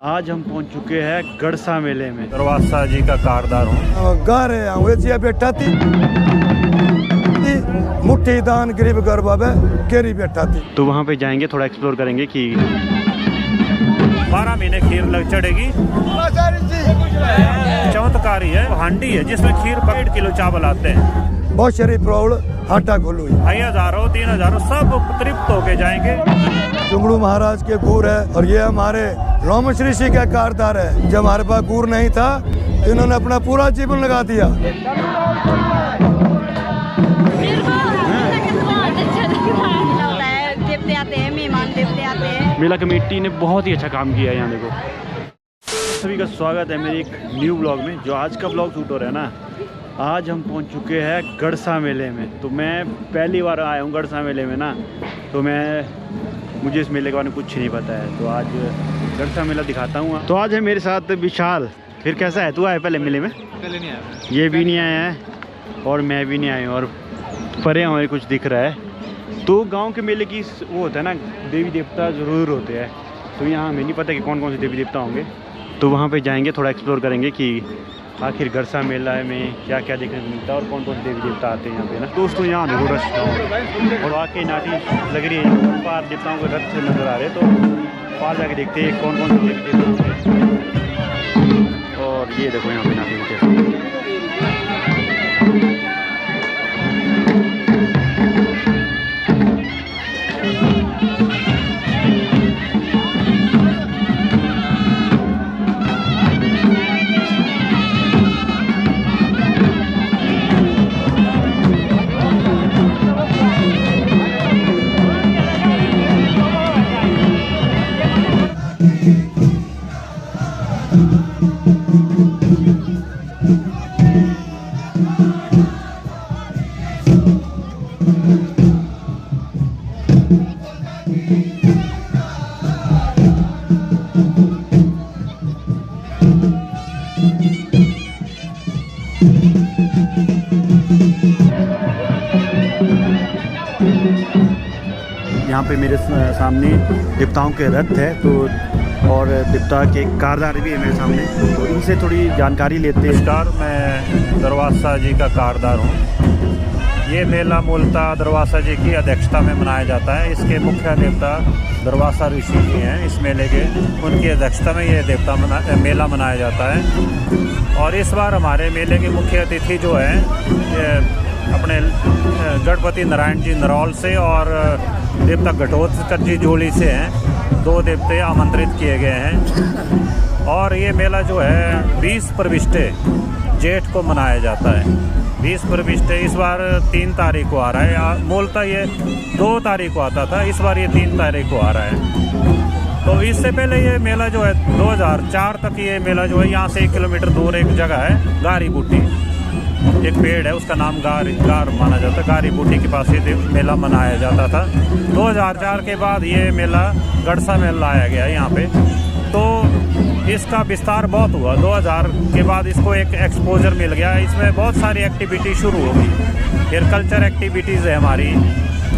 आज हम पहुंच चुके हैं गड़सा मेले में। दरवासा जी का कारदार हूँ। गा रहे हैं बेटा थी मुट्ठी दान गरीब घर बाबे केरी बेटा थी। तो वहाँ पे जाएंगे, थोड़ा एक्सप्लोर करेंगे कि 12 महीने खीर लग चढ़ेगी। चमत्कारी है, हांडी है जिसमें खीर 1.5 किलो चावल आते हैं। बहुत शरीफ प्रौढ़ हाटा खोलू 2000 3000 सब तृप्त होके जाएंगे। चुंगड़ू महाराज के गुर है और ये हमारे रोमश्री जी का कारदार है। जब हमारे पास गुर नहीं था इन्होंने अपना पूरा जीवन लगा दिया। मेला कमेटी ने बहुत ही अच्छा काम किया है। यहाँ देखो, सभी का स्वागत है मेरे एक न्यू ब्लॉग में। जो आज का ब्लॉग शूट हो रहा है ना, आज हम पहुंच चुके हैं गड़सा मेले में। तो मैं पहली बार आया हूँ गड़सा मेले में ना, तो मुझे इस मेले के बारे में कुछ नहीं पता है। तो आज गड़सा मेला दिखाता हूँ। तो आज है मेरे साथ विशाल। फिर कैसा है, तू आया पहले मेले में? पहले नहीं आया, ये भी नहीं आया है और मैं भी नहीं आया हूँ। और परे हमें कुछ दिख रहा है। तो गांव के मेले की वो होता है ना, देवी देवता ज़रूर होते हैं। तो यहाँ हमें नहीं पता कि कौन कौन से देवी देवता होंगे। तो वहाँ पे जाएंगे, थोड़ा एक्सप्लोर करेंगे कि आखिर गड़सा मेला में क्या क्या देखने को मिलता है और कौन कौन से देवी देवता आते हैं यहाँ पे ना। दोस्तों यहाँ देखो रश और वाकई नाटी लग रही है। पार देवताओं के रथ नज़र आ रहे हैं। तो पार जाके देखते हैं कौन कौन से देवी देवता होते हैं। और ये देखो यहाँ पे नाटी कैसे। यहाँ पे मेरे सामने देवताओं के रथ है, तो और देवता के कारदार भी है मेरे सामने। तो इनसे थोड़ी जानकारी लेते हैं। नमस्कार, मैं दरवासा जी का कारदार हूँ। ये मेला मूलतः दरवासा जी की अध्यक्षता में मनाया जाता है। इसके मुख्य देवता दरवासा ऋषि जी हैं। इस मेले के उनकी अध्यक्षता में ये मेला मनाया जाता है। और इस बार हमारे मेले के मुख्य अतिथि जो हैं अपने गणपति नारायण जी नरौल से और देवता घटोत्कच जी जोड़ी से हैं। 2 देवते आमंत्रित किए गए हैं। और ये मेला जो है 20 प्रविष्टे जेठ को मनाया जाता है। 20 प्रविष्टे इस बार 3 तारीख को आ रहा है। मूलतः ये 2 तारीख को आता था, इस बार ये 3 तारीख को आ रहा है। तो इससे पहले ये मेला जो है 2004 तक ये मेला जो है यहाँ से 1 किलोमीटर दूर एक जगह है गारी बूटी, एक पेड़ है उसका नाम गार माना जाता है। गारी बूटी के पास ये मेला मनाया जाता था। 2004 के बाद ये मेला गड़सा में लाया गया यहाँ पे। तो इसका विस्तार बहुत हुआ। 2000 के बाद इसको एक एक्सपोजर मिल गया। इसमें बहुत सारी एक्टिविटी शुरू हो गई। फिर कल्चर एक्टिविटीज़ है हमारी,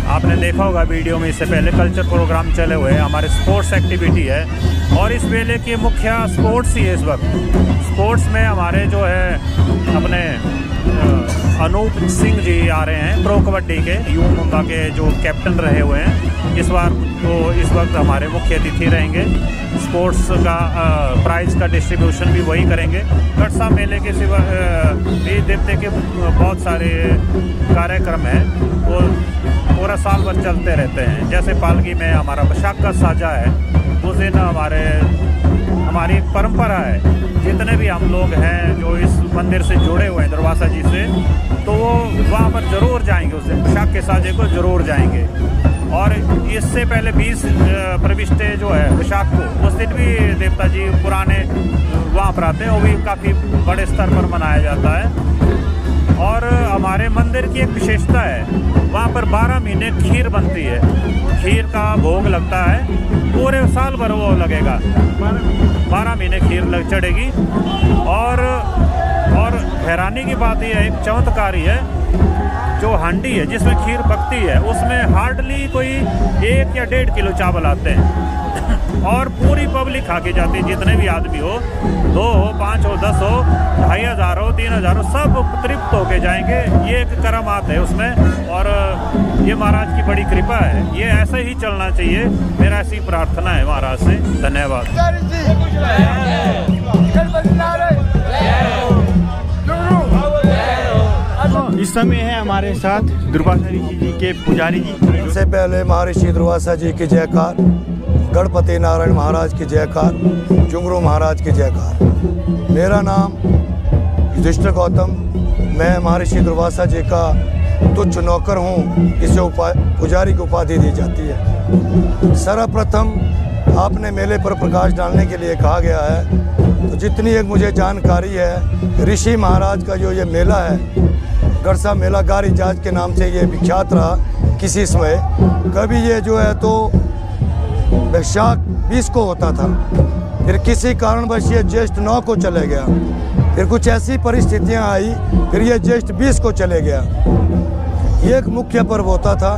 आपने देखा होगा वीडियो में, इससे पहले कल्चर प्रोग्राम चले हुए हैं। हमारे स्पोर्ट्स एक्टिविटी है और इस मेले की मुख्य स्पोर्ट्स ही है इस वक्त। स्पोर्ट्स में हमारे जो है अपने अनूप सिंह जी आ रहे हैं, प्रो कबड्डी के युवा मुंबा के जो कैप्टन रहे हुए हैं। इस बार तो इस वक्त हमारे मुख्य अतिथि रहेंगे। स्पोर्ट्स का प्राइज़ का डिस्ट्रीब्यूशन भी वही करेंगे। गड़सा मेले के सिवा देवी देवते के बहुत सारे कार्यक्रम हैं, वो पूरा साल भर चलते रहते हैं। जैसे पालकी में हमारा बैसाख का साजा है, उस दिन हमारी एक परंपरा है। जितने भी हम लोग हैं जो इस मंदिर से जुड़े हुए हैं दरवासा जी से, तो वो वहाँ पर ज़रूर जाएंगे। उस दिन बैसाख के साजे को ज़रूर जाएंगे। और इससे पहले 20 प्रविष्टे जो है बैसाख को, उस दिन भी देवता जी पुराने वहाँ पर आते हैं। वो भी काफ़ी बड़े स्तर पर मनाया जाता है। और हमारे मंदिर की एक विशेषता है, वहाँ पर 12 महीने खीर बनती है। खीर का भोग लगता है, पूरे साल भर वो लगेगा। 12 महीने खीर लग चढ़ेगी। और हैरानी की बात यह है, एक चमत्कारी है, जो हांडी है जिसमें खीर पकती है, उसमें हार्डली कोई 1 या 1.5 किलो चावल आते हैं। और पूरी पब्लिक खा के जाती है, जितने भी आदमी हो, 2 हो, 5 हो, 10 हो, 2500 हो, 3000 हो, सब तृप्त होके जाएंगे। ये एक करामात है उसमें, और ये महाराज की बड़ी कृपा है। ये ऐसे ही चलना चाहिए, मेरा ऐसी प्रार्थना है महाराज से। धन्यवाद। इस समय है हमारे साथ दुर्वासा ऋषि जी के पुजारी जी। सबसे पहले महर्षि दुर्वासा जी की जयकार, गणपति नारायण महाराज की जयकार, जुंगरू महाराज की जयकार। मेरा नाम युधिष्ठिर गौतम, मैं महर्षि दुर्वासा जी का तुच्छ नौकर हूँ। इसे पुजारी की उपाधि दी जाती है। सर्वप्रथम आपने मेले पर प्रकाश डालने के लिए कहा गया है, तो जितनी एक मुझे जानकारी है, ऋषि महाराज का जो ये मेला है, गड़सा मेला गारी जाज के नाम से ये विख्यात रहा किसी समय। कभी ये जो है तो वैशाख 20 को होता था, फिर किसी कारणवश ये ज्येष्ठ 9 को चले गया, फिर कुछ ऐसी परिस्थितियां आई, फिर ये ज्येष्ठ 20 को चले गया। ये एक मुख्य पर्व होता था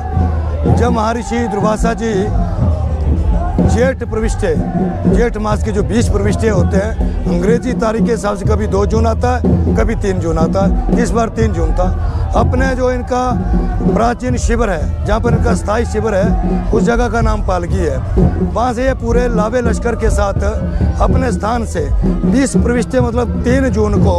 जब महर्षि दुर्वासा जी जेठ प्रविष्टे, जेठ मास के जो 20 प्रविष्टे होते हैं, अंग्रेजी तारीख के हिसाब से कभी 2 जून आता है, कभी 3 जून आता है। इस बार 3 जून था। अपने जो इनका प्राचीन शिविर है, जहाँ पर इनका स्थायी शिविर है, उस जगह का नाम पालकी है। वहाँ से ये पूरे लावे लश्कर के साथ अपने स्थान से 20 प्रविष्टे मतलब 3 जून को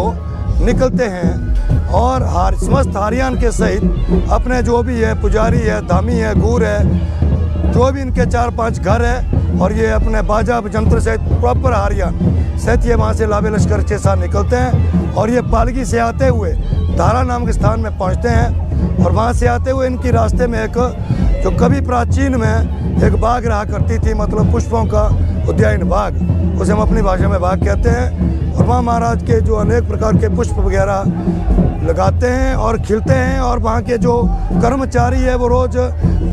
निकलते हैं, और समस्त हारियान के सहित अपने जो भी है, पुजारी है, धामी है, गूर है, जो भी इनके 4-5 घर है, और ये अपने बाजा जंत्र सहित प्रॉपर हारियान सहित ये वहाँ से लावे लश्कर के साथ निकलते हैं, और ये पालकी से आते हुए धारा नाम के स्थान में पहुँचते हैं। और वहाँ से आते हुए इनकी रास्ते में एक, जो कभी प्राचीन में एक बाग रहा करती थी, मतलब पुष्पों का उद्यान बाग, उसे हम अपनी भाषा में बाग कहते हैं। और वहाँ महाराज के जो अनेक प्रकार के पुष्प वगैरह लगाते हैं और खिलते हैं, और वहाँ के जो कर्मचारी है वो रोज़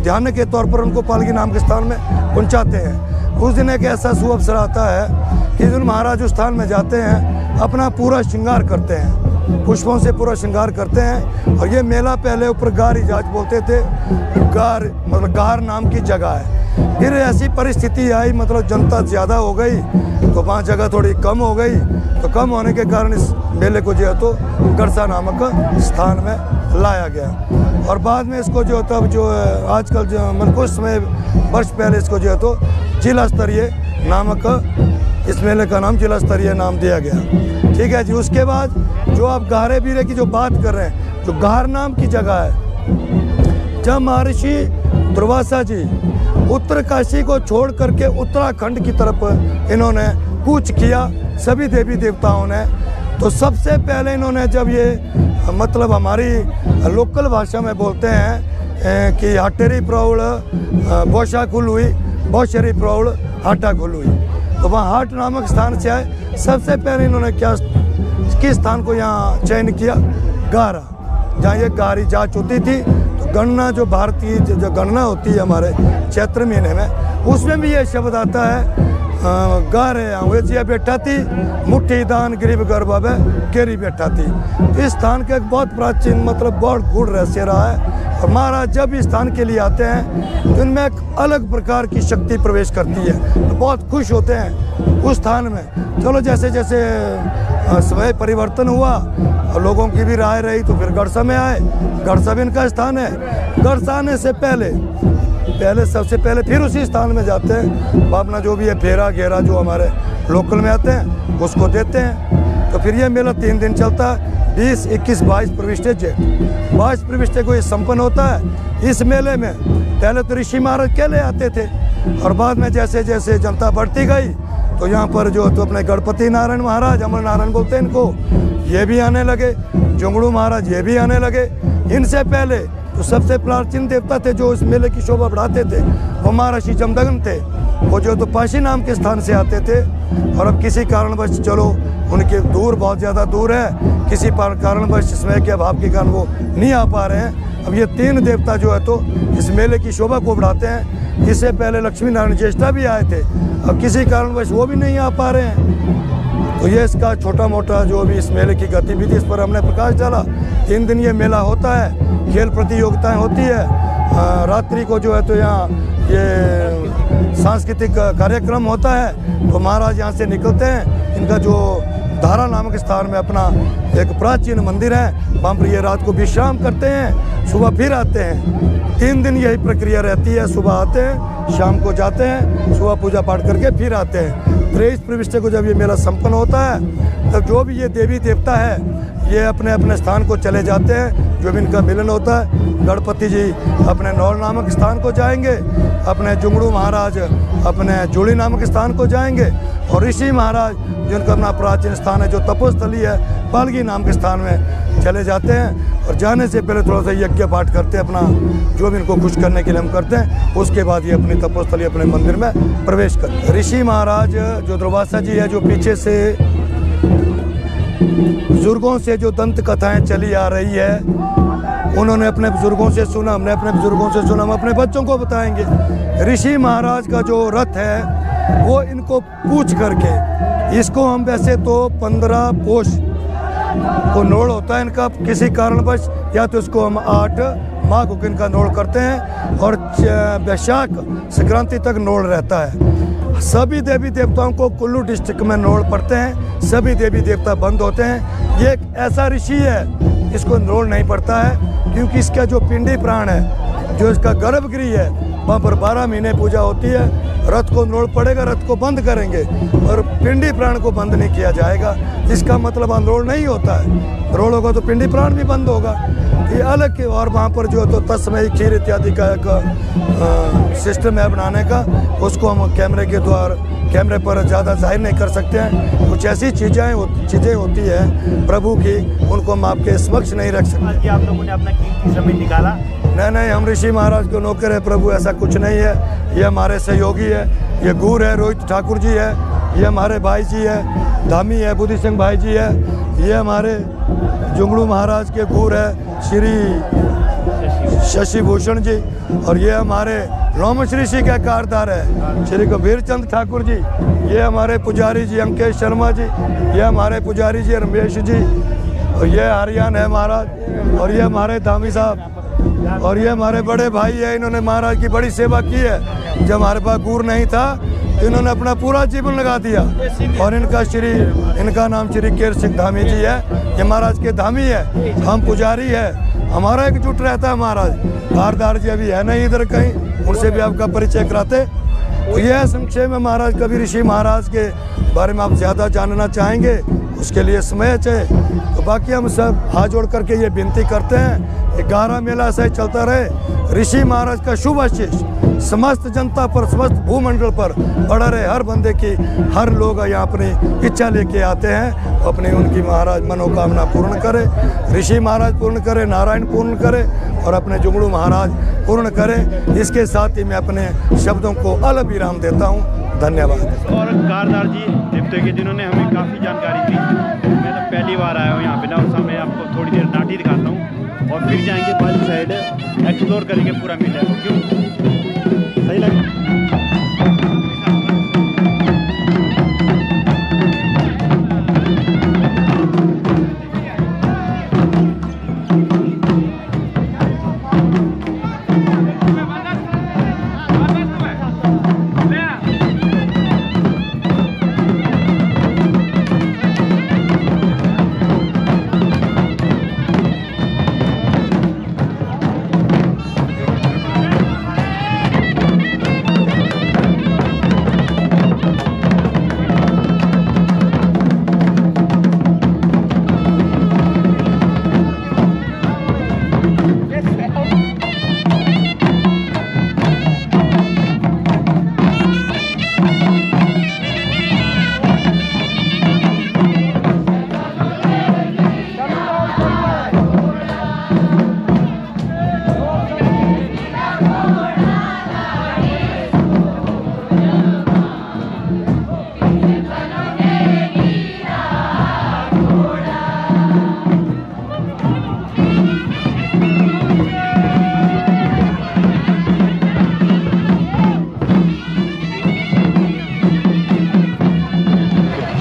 ध्यान के तौर पर उनको पालकी नाम के स्थान में पहुँचाते हैं। उस दिन एक ऐसा शुभ अवसर आता है कि दिन महाराज उस स्थान में जाते हैं, अपना पूरा श्रृंगार करते हैं, पुष्पों से पूरा श्रृंगार करते हैं। और ये मेला पहले ऊपर गारी जाज बोलते थे, गार मतलब गार नाम की जगह है। फिर ऐसी परिस्थिति आई, मतलब जनता ज़्यादा हो गई, तो वहाँ जगह थोड़ी कम हो गई, तो कम होने के कारण इस मेले को जो है तो गड़सा नामक स्थान में लाया गया। और बाद में इसको जो तब जो आजकल जो मतलब कुछ समय वर्ष पहले इसको जो है तो जिला स्तरीय नामक, इस मेले का नाम जिला स्तरीय नाम दिया गया। ठीक है जी। उसके बाद जो आप गारे बीरे की जो बात कर रहे हैं, जो गार नाम की जगह है, जब महर्षि दुर्वासा जी उत्तरकाशी को छोड़ करके उत्तराखंड की तरफ इन्होंने कूच किया सभी देवी देवताओं ने, तो सबसे पहले इन्होंने जब ये मतलब हमारी लोकल भाषा में बोलते हैं कि हाटेरी प्रौढ़ बोशा खुल हुई, बोशरी प्रौढ़ हाटा खुल हुई, तो वहाँ हाट नामक स्थान से आए। सबसे पहले इन्होंने किस स्थान को यहाँ चयन किया? गारा, जहाँ ये गारी जांच होती थी। तो गणना जो भारतीय जो गणना होती है हमारे चैत्र महीने में, उसमें भी ये शब्द आता है गारे अंग्रेजिया बैठा थी, मुट्ठी दान गरीब गरबा में केरी बैठा थी। इस स्थान का एक बहुत प्राचीन मतलब बहुत गूढ़ रहस्य रहा है। और महाराज जब इस स्थान के लिए आते हैं तो इनमें एक अलग प्रकार की शक्ति प्रवेश करती है, तो बहुत खुश होते हैं उस स्थान में। चलो जैसे जैसे समय परिवर्तन हुआ और लोगों की भी राय रही, तो फिर गड़सा में आए। गड़सा भी इनका स्थान है। गड़सा आने से पहले सबसे पहले फिर उसी स्थान में जाते हैं, अपना जो भी है फेरा घेरा जो हमारे लोकल में आते हैं उसको देते हैं। तो फिर ये मेला 3 दिन चलता है, 20, 21, 22 प्रविष्टे जेठ 22 प्रविष्टे को ये संपन्न होता है। इस मेले में पहले तो ऋषि महाराज अकेले आते थे, और बाद में जैसे जैसे जनता बढ़ती गई तो यहाँ पर जो तो अपने गणपति नारायण महाराज, अमर नारायण बोलते हैं इनको, ये भी आने लगे। जुंगड़ू महाराज ये भी आने लगे। इनसे पहले तो सबसे प्राचीन देवता थे जो इस मेले की शोभा बढ़ाते थे, वो महर्षि जमदग्नि थे। वो जो तो पाशी नाम के स्थान से आते थे, और अब किसी कारणवश चलो उनके दूर बहुत ज़्यादा दूर है, किसी कारणवश समय के अभाव के कारण वो नहीं आ पा रहे हैं। अब ये 3 देवता जो है तो इस मेले की शोभा को बढ़ाते हैं। इससे पहले लक्ष्मी नारायण ज्येष्ठा भी आए थे, अब किसी कारणवश वो भी नहीं आ पा रहे हैं। तो ये इसका छोटा मोटा जो भी इस मेले की गतिविधि, इस पर हमने प्रकाश डाला। 3 दिन ये मेला होता है, खेल प्रतियोगिताएं होती है। रात्रि को जो है तो यहाँ ये सांस्कृतिक कार्यक्रम होता है तो महाराज यहाँ से निकलते हैं। इनका जो धारा नामक स्थान में अपना एक प्राचीन मंदिर है, वहाँ पर ये रात को विश्राम करते हैं, सुबह फिर आते हैं। 3 दिन यही प्रक्रिया रहती है, सुबह आते हैं, शाम को जाते हैं, सुबह पूजा पाठ करके फिर आते हैं। 23 प्रविष्टे को जब ये मेला संपन्न होता है तब जो भी ये देवी देवता है ये अपने अपने स्थान को चले जाते हैं। जो भी इनका मिलन होता है, गणपति जी अपने नौल नामक स्थान को जाएंगे, अपने जुंगड़ू महाराज अपने जुड़ी नामक स्थान को जाएंगे, और ऋषि महाराज जिनका अपना प्राचीन स्थान है जो तपोस्थली है पालगी नाम के स्थान में चले जाते हैं। और जाने से पहले थोड़ा सा यज्ञ पाठ करते हैं, अपना जो भी इनको खुश करने के लिए हम करते हैं। उसके बाद ये अपनी तपोस्थली अपने मंदिर में प्रवेश करते हैं। ऋषि महाराज जो दुर्वासा जी है, जो पीछे से बुजुर्गों से जो दंत कथाएं चली आ रही है, उन्होंने अपने बुजुर्गों से सुना, हमने अपने बुजुर्गों से सुना, हम अपने बच्चों को बताएंगे। ऋषि महाराज का जो रथ है वो इनको पूछ करके, इसको हम वैसे तो 15 पोष को नोड़ होता है इनका, किसी कारणवश या तो इसको हम 8 माघ को इनका नोड़ करते हैं और वैशाख संक्रांति तक नोड़ रहता है। सभी देवी देवताओं को कुल्लू डिस्ट्रिक्ट में नोड़ पड़ते हैं, सभी देवी देवता बंद होते हैं। ये एक ऐसा ऋषि है, इसको नोड़ नहीं पड़ता है क्योंकि इसका जो पिंडी प्राण है, जो इसका गर्भगृह है, वहाँ पर 12 महीने पूजा होती है। रथ को नोड़ पड़ेगा, रथ को बंद करेंगे और पिंडी प्राण को बंद नहीं किया जाएगा। इसका मतलब नोड़ नहीं होता है, नोड़ होगा तो पिंडी प्राण भी बंद होगा, ये अलग के। और वहाँ पर जो तो तस्मय खीर इत्यादि का एक सिस्टम है बनाने का, उसको हम कैमरे के द्वारा कैमरे पर ज़्यादा जाहिर नहीं कर सकते हैं। कुछ ऐसी चीज़ें होती है प्रभु की, उनको हम आपके समक्ष नहीं रख सकते। आप लोगों ने अपना कीमती समय निकाला। नहीं, हम ऋषि महाराज को नौकर है प्रभु, ऐसा कुछ नहीं है। ये हमारे सहयोगी है, ये गुर है, रोहित ठाकुर जी है, ये हमारे भाई जी है, धामी है, बुद्धि सिंह भाई जी है, ये हमारे जुंगड़ू महाराज के गुर है श्री शशि भूषण जी, और ये हमारे रोमश ऋषि का कारदार है श्री कबीर चंद ठाकुर जी, ये हमारे पुजारी जी अंकेश शर्मा जी, ये हमारे पुजारी जी रमेश जी, और ये हरियाण है महाराज, और ये हमारे धामी साहब, और ये हमारे बड़े भाई है। इन्होंने महाराज की बड़ी सेवा की है। जब हमारे पास गुर नहीं था तो इन्होंने अपना पूरा जीवन लगा दिया। और इनका नाम श्री केर सिंह धामी जी है, ये महाराज के धामी है, हम पुजारी है, हमारा एकजुट रहता है महाराज। कारदार जी अभी है नहीं इधर कहीं, उनसे भी आपका परिचय कराते। तो यह संक्षेप में महाराज कबीर ऋषि महाराज के बारे में आप ज़्यादा जानना चाहेंगे, उसके लिए समय चाहिए। तो बाकी हम सब हाथ जोड़ करके ये विनती करते हैं, 11 मेला ऐसा ही चलता रहे। ऋषि महाराज का शुभ आशीष समस्त जनता पर, समस्त भूमंडल पर पड़ा रहे। हर बंदे की, हर लोग यहाँ अपनी इच्छा लेके आते हैं, अपनी उनकी महाराज मनोकामना पूर्ण करे, ऋषि महाराज पूर्ण करे, नारायण पूर्ण करे और अपने जुगड़ू महाराज पूर्ण करे। इसके साथ ही मैं अपने शब्दों को अलग विराम देता हूँ। धन्यवाद। और कारदार जी देवते के जिन्होंने हमें काफ़ी जानकारी दी। मैं तो पहली बार आया हूँ यहाँ पे ना, उस समय आपको थोड़ी देर नाटी दिखाता हूँ और फिर जाएंगे बाजू साइड एक्सप्लोर करेंगे पूरा मेला। क्यों सही लगा?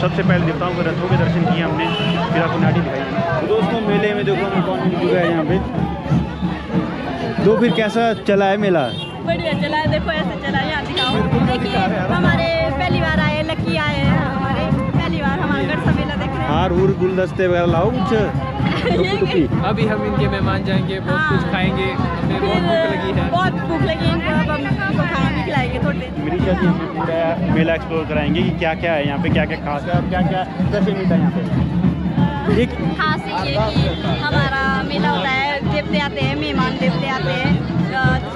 सबसे पहले देवताओं के रथों के दर्शन किए हमने, फिर आपको नाटी दिखाई। तो दोस्तों मेले में देखो हमें कौन मिल चुका है यहाँ पे। तो फिर कैसा चला है मेला? बढ़िया चला है, देखो ऐसे चला है, यहाँ दिखाओ। देखिए हमारे पहली बार आए, लकी आए हैं हमारे, पहली बार हमारा गढ़ सा मेला देख रहे हैं। हार हूर गुलदस्ते वगैरह लाओ कुछ। अभी हम इनके मेहमान जाएंगे, बहुत कुछ खाएंगे, हमें बहुत भूख लगी है। बहुत भूख लगी है इनको, अब हम इनको खाना भी खिलाएंगे थोड़े। मनीषा जी हमें पूरा मेला एक्सप्लोर कराएंगे कि क्या क्या है यहाँ पे, क्या क्या खास है और क्या क्या स्पेशल मिलता है यहाँ पे। एक खास ये कि हमारा मेला होता है, देवते आते हैं, मेहमान देवते आते हैं।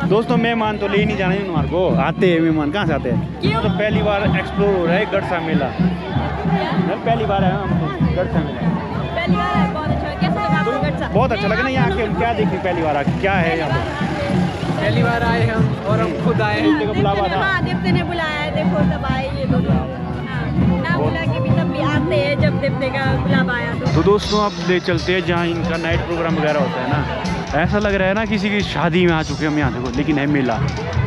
दोस्तों मेहमान तो ले ही नहीं जाना है हमारे को, आते हैं मेहमान, कहाँ से आते हैं? क्यों? तो पहली बार एक्सप्लोर हो रहा है गढ़सा मेला, पहली बार है हम गढ़सा मेला। पहली बार है, बहुत अच्छा, कैसा लगा आपको गढ़ सा? बहुत अच्छा लगा ना यहाँ के, क्या देखी पहली बार आके, क्या है यहाँ पे? पहली बार आए हम और हम खुद आए हैं। को बुलावा था। हाँ देवते ने बुलाया है, देखो तब आए ये दोनों। हाँ, ना बुला के भी तब भी आते हैं जब देवते का बुलावा आया तो दोस्तों अब ले चलते हैं जहाँ इनका नाइट प्रोग्राम वगैरह होता है ना। ऐसा लग रहा है ना किसी की शादी में आ चुके हैं हम यहाँ, देखो लेकिन है मेला।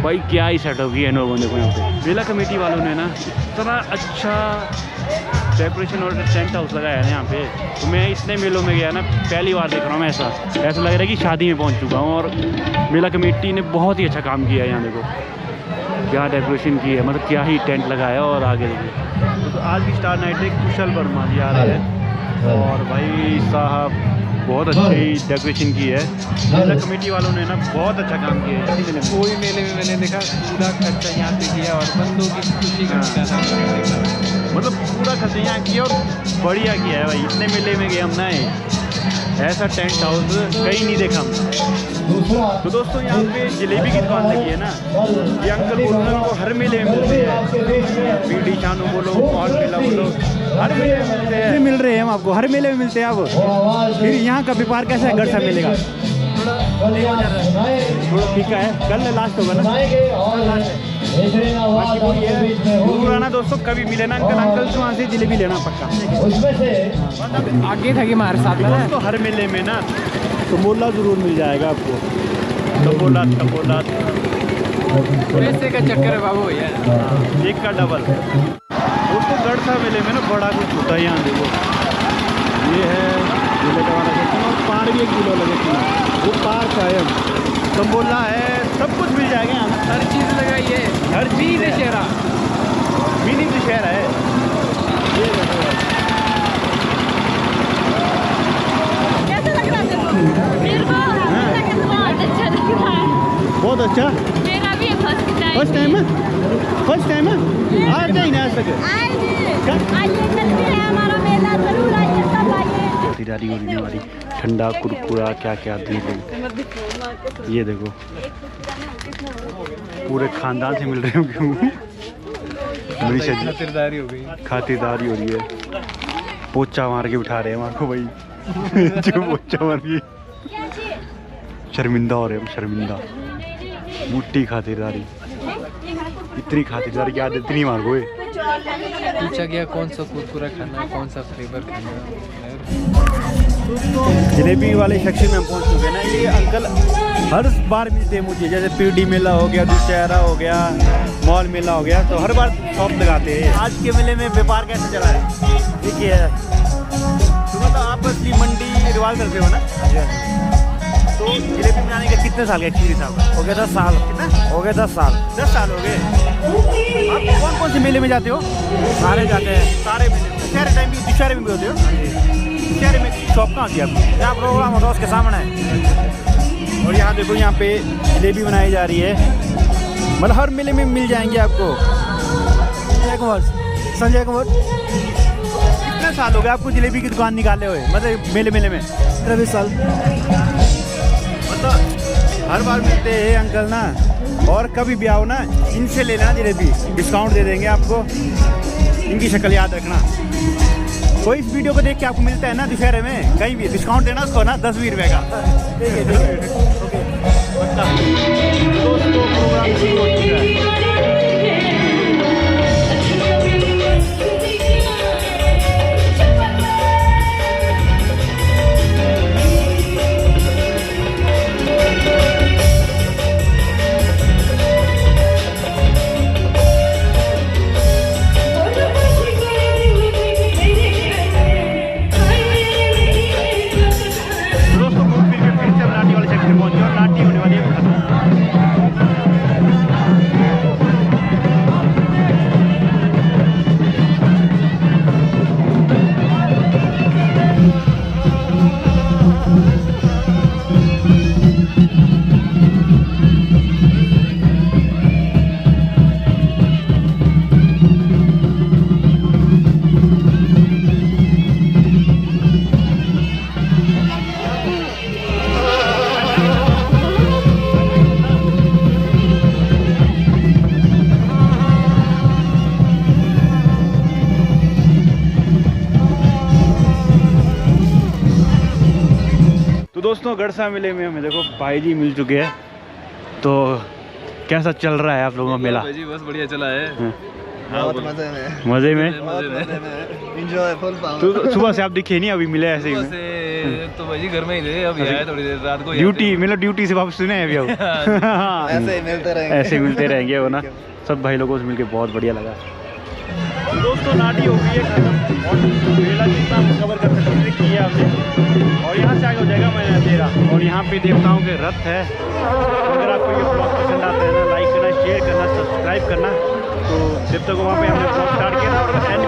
भाई क्या ही सेटअप किया है लोगों ने, देखो यहाँ पे मेला कमेटी वालों ने ना इतना अच्छा डेकोरेशन और टेंट हाउस लगाया है ना यहाँ पे। तो मैं इतने मेलों में गया ना, पहली बार देख रहा हूँ ऐसा लग रहा है कि शादी में पहुँच चुका हूँ। और मेला कमेटी ने बहुत ही अच्छा काम किया है यहाँ, देखो क्या डेकोरेशन की है, मतलब क्या ही टेंट लगाया। और आगे देखिए तो आज की स्टार नाइट है, कुशल वर्मा जी आ रहे हैं और भाई साहब बहुत अच्छी डेकोरेशन की है। मेला कमेटी वालों ने ना बहुत अच्छा काम किया है। इसी मेले कोई मेले में मैंने देखा पूरा खर्चा यहाँ पे किया और बंदों की खुशी का मतलब पूरा खर्चा यहाँ किया और बढ़िया किया है भाई। इतने मेले में गए हम ना, ऐसा टेंट हाउस कहीं नहीं देखा हम। तो दोस्तों यहाँ पे जलेबी की दुकान लगी है ना, ये अंकल बोल रहे हैं हर मेले में मिलते हैं। पीडी शानू बोलो, और मेला बोलो, हर मेले में मिलते हैं, मिल रहे हैं हम आपको, हर मेले में मिलते हैं। अब फिर यहाँ का व्यापार कैसा है गढ़सा मेले का? थोड़ा फीका है, कल लास्ट होगा ना। पुराना दोस्तों कभी मिले ना अंकल से वहाँ से जलेबी लेना पक्का। आगे था कि हमारे साथ में दोस्तों हर मेले में ना तमोला ज़रूर मिल जाएगा आपको, तमोला पैसे का चक्कर है बाबू भैया, एक का डबल। दोस्तों गढ़सा मेले में ना बड़ा कुछ होता है यहाँ, देखो ये है मेले का वाला सेक्शन और पार भी 1 किलो लगे, वो पार का है, तंबोला है, सब कुछ मिल जाएगा यहाँ, हर चीज़ लगाई है, हर चीज़ है। शहरा मिनी दशहरा है ये। कैसा लग रहा है तेरे को? मेरे को बहुत अच्छा लग रहा है। बहुत अच्छा। मेरा भी फर्स्ट टाइम है, फर्स्ट टाइम है, आते ही नहीं आज तक। आइए चलते हैं, हमारा मेला जरूर आइए, सब आइए। खरीदारी हो रही है हमारी, ठंडा कुरकुरा क्या क्या देखो, ये देखो पूरे खानदान से मिल रहे हो क्यों? मनीषा जी खातिरदारी हो गई, खातिरदारी हो रही है, पोचा मार के बिठा रहे हैं हमारे को भाई जो पोचा मार के शर्मिंदा हो रहे हैं, शर्मिंदा। मुट्ठी खातिरदारी, इतनी खातिरदारी की आदत नहीं मार को। पूछा गया कौन सा कुरकुरा खाना, कौन सा फ्लेवर खाना। जलेबी वाले सेक्शन में हम पहुंच चुके हैं ना। ये अंकल हर बार मिलते हैं मुझे, जैसे पीडी मेला हो गया, दुशहरा हो गया, मॉल मेला हो गया, तो हर बार शॉप लगाते हैं। आज के मेले में व्यापार कैसे चला है देखिए। तो मतलब आप असली मंडी रिवाज करते हो ना, तो जलेबी बनाने के कितने साल का एक्सपीरियंस आपका? हो गया 10 साल। कितना हो गया 10 साल। 10 साल हो गए। आप कौन कौन से मेले में जाते हो? सारे जाते हैं। सारे मेले में, दुशहरे टाइम भी, दुशहरे में भी होते हो? दुशहरे में शॉप कहाँ थी आपकी? यहाँ प्रोग्राम होता है उसके सामने। और यहाँ देखो, यहाँ पे जलेबी बनाई जा रही है, मतलब हर मेले में मिल जाएंगे आपको। संजय कुमार कितने साल हो गए आपको जलेबी की दुकान निकाले हुए, मतलब मेले में? 20 साल। मतलब हर बार मिलते हैं अंकल ना, और कभी भी आओ ना इनसे लेना जलेबी, डिस्काउंट दे देंगे आपको। इनकी शक्ल याद रखना। कोई इस वीडियो को देख के आपको मिलता है ना दुशहरे में कहीं भी, डिस्काउंट देना उसको ना 10-20 रुपये का। ठीक है, ठीक है, ओके। दोस्तों प्रोग्राम शुरू हो चुका है। दोस्तों घूम फिर के फिर से नाटी वाले सेक्शन में पहुंचे और नाटी होने वाली है। दोस्तों गड़सा मेले में हमें देखो भाई जी मिल चुके हैं। तो कैसा चल रहा है आप लोगों का मेला? जी बस बढ़िया चला है। बहुत मजे में, मजे में एंजॉय फुल तो सुबह से आप दिखे नहीं, अभी मिले ऐसे ही में? तो भाई जी घर में ही थे, अभी आए थोड़ी देर रात को। ड्यूटी मतलब ड्यूटी से वापस सुने हैं अभी अब। ऐसे ही मिलते रहेंगे, ऐसे मिलते रहेंगे वो ना। सब भाई लोगों से मिलके बहुत बढ़िया लगा। दोस्तों नाटी हो गई है खत्म और मेला जितना कवर कर सकते किया हमने। और यहाँ से आगे हो जाएगा मैं अंधेरा। और यहाँ पे देवताओं के रथ है। अगर आपको ये ब्लॉग पसंद आता है ना, लाइक करना, शेयर करना, सब्सक्राइब करना। तो जब तक वहाँ पे हमने ब्लॉग स्टार्ट किया था और एंड